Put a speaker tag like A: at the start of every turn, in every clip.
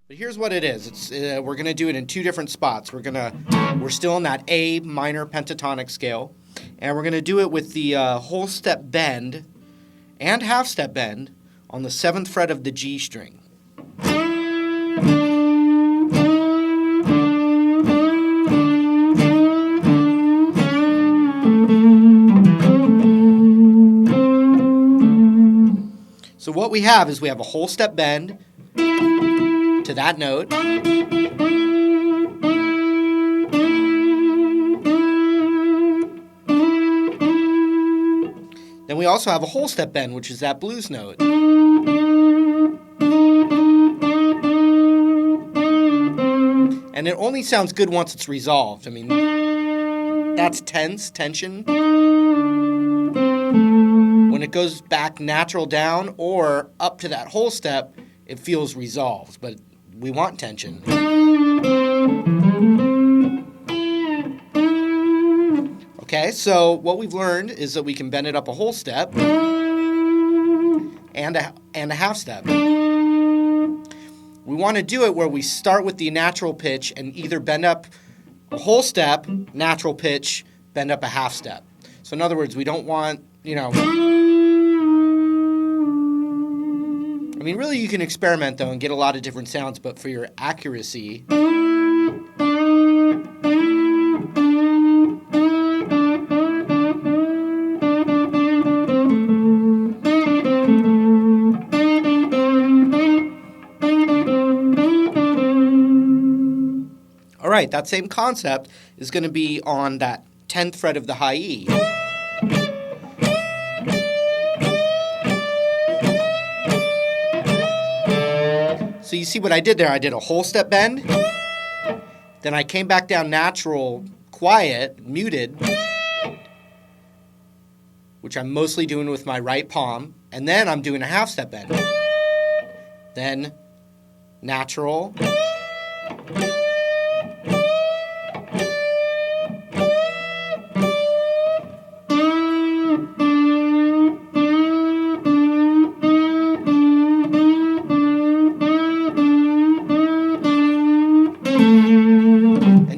A: But here's what it is. We're going to do it in two different spots. We're still in that A minor pentatonic scale, and we're going to do it with the whole step bend and half step bend on the 7th fret of the G string. So what we have is we have a whole step bend to that note. Then we also have a whole step bend, which is that blues note. And it only sounds good once it's resolved. I mean, that's tension. When it goes back natural down or up to that whole step, it feels resolved, but we want tension. Okay, so what we've learned is that we can bend it up a whole step and a half step. We want to do it where we start with the natural pitch and either bend up a whole step, natural pitch, bend up a half step. So in other words, we don't want, I mean, really you can experiment though and get a lot of different sounds, but for your accuracy, all right, that same concept is going to be on that 10th fret of the high E. So you see what I did there? I did a whole step bend, then I came back down natural, quiet, muted, which I'm mostly doing with my right palm, and then I'm doing a half step bend. Then natural,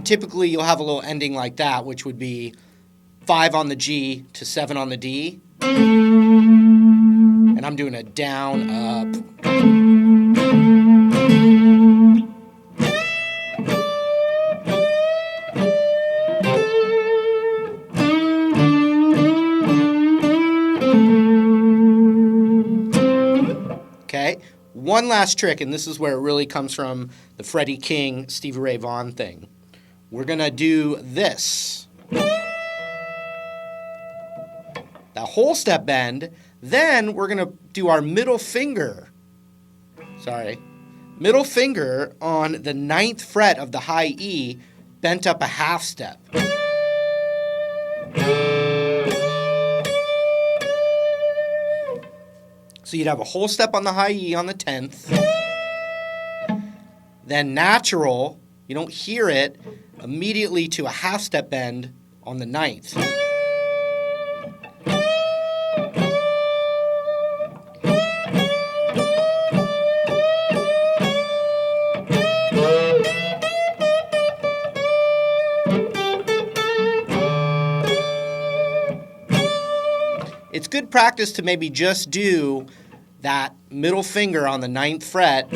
A: typically you'll have a little ending like that, which would be 5 on the G to 7 on the D. And I'm doing a down, up. Okay, one last trick, and this is where it really comes from the Freddie King, Stevie Ray Vaughan thing. We're going to do this. That whole step bend. Then we're going to do our middle finger on the 9th fret of the high E, bent up a half step. So you'd have a whole step on the high E on the 10th. Then natural, you don't hear it, immediately to a half step bend on the 9th. It's good practice to maybe just do that middle finger on the 9th fret.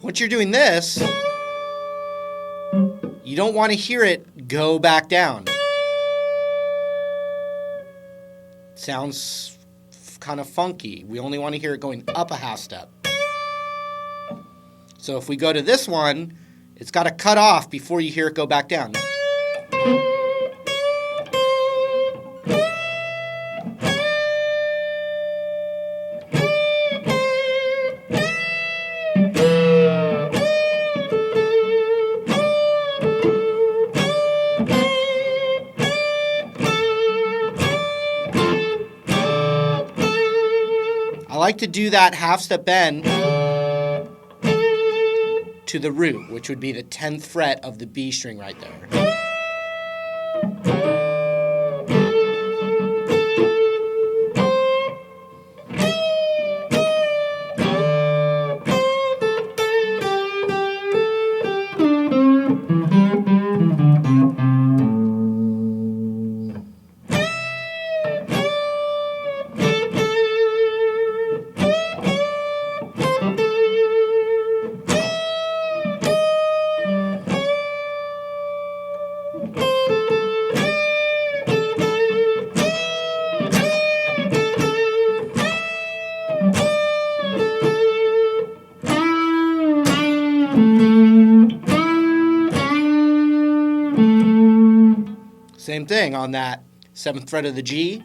A: Once you're doing this, you don't want to hear it go back down. It sounds kind of funky. We only want to hear it going up a half step. So if we go to this one, it's got to cut off before you hear it go back down. I like to do that half step bend to the root, which would be the 10th fret of the B string right there. Same thing on that 7th fret of the G.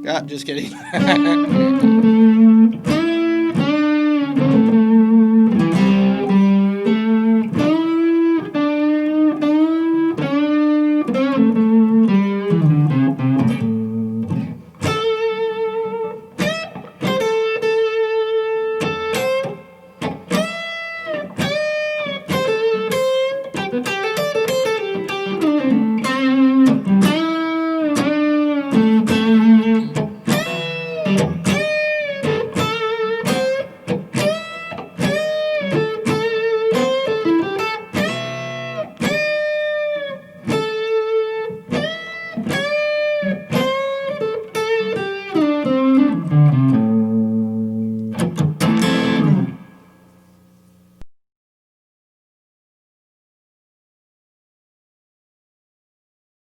A: Ah, just kidding.